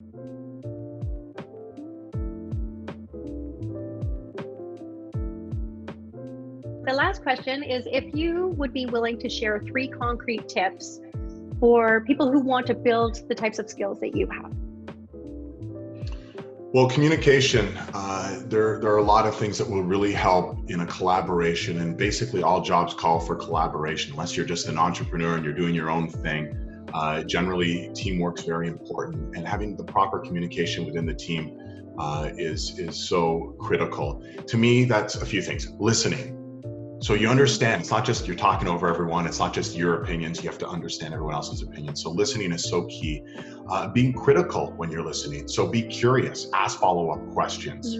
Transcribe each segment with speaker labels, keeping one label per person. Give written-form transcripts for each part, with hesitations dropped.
Speaker 1: The last question is if you would be willing to share 3 concrete tips for people who want to build the types of skills that you have.
Speaker 2: Well, communication, there are a lot of things that will really help in a collaboration, and basically all jobs call for collaboration. Unless you're just an entrepreneur and you're doing your own thing, generally teamwork's very important, and having the proper communication within the team is so critical. To me, that's a few things. Listening. So you understand, it's not just you're talking over everyone, it's not just your opinions, you have to understand everyone else's opinions. So listening is so key. Being critical when you're listening. So be curious, ask follow-up questions.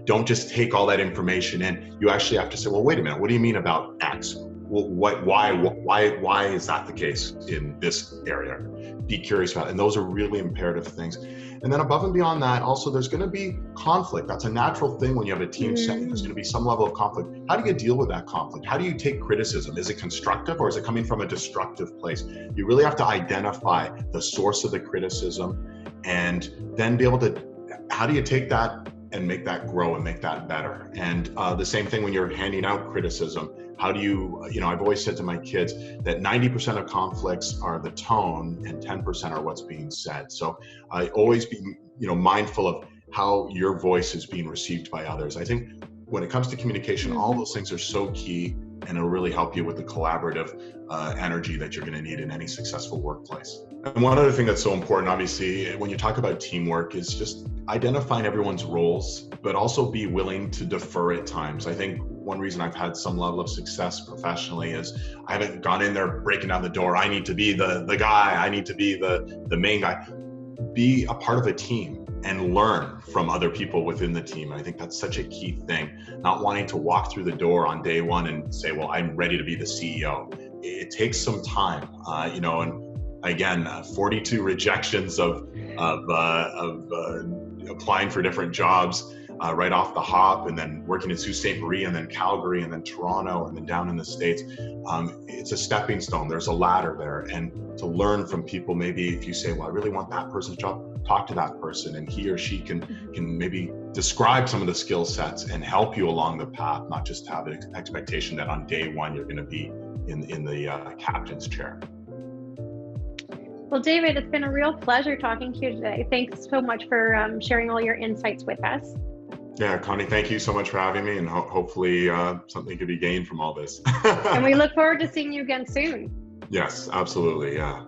Speaker 2: Don't just take all that information in. You actually have to say, well, wait a minute, what do you mean about X? Well, why is that the case in this area? Be curious about it. And those are really imperative things. And then above and beyond that, also there's going to be conflict. That's a natural thing when you have a team setting. There's going to be some level of conflict. How do you deal with that conflict? How do you take criticism? Is it constructive or is it coming from a destructive place? You really have to identify the source of the criticism and then be able to, how do you take that and make that grow and make that better? And the same thing when you're handing out criticism. How do you, I've always said to my kids that 90% of conflicts are the tone and 10% are what's being said. So I always be, mindful of how your voice is being received by others. I think when it comes to communication, all those things are so key, and it'll really help you with the collaborative energy that you're going to need in any successful workplace. And one other thing that's so important, obviously, when you talk about teamwork, is just identifying everyone's roles, but also be willing to defer at times. I think one reason I've had some level of success professionally is I haven't gone in there breaking down the door. I need to be the guy. I need to be the main guy. Be a part of a team and learn from other people within the team. And I think that's such a key thing. Not wanting to walk through the door on day one and say, well, I'm ready to be the CEO. It takes some time, and again, 42 rejections of applying for different jobs right off the hop, and then working in Sault Ste. Marie, and then Calgary, and then Toronto, and then down in the States. It's a stepping stone. There's a ladder there. And to learn from people, maybe if you say, well, I really want that person's job, talk to that person, and he or she can maybe describe some of the skill sets and help you along the path, not just have an expectation that on day one you're going to be in the captain's chair.
Speaker 1: Well, David, it's been a real pleasure talking to you today. Thanks so much for sharing all your insights with us.
Speaker 2: Yeah, Connie, thank you so much for having me, and hopefully something could be gained from all this.
Speaker 1: And we look forward to seeing you again soon.
Speaker 2: Yes, absolutely. Yeah.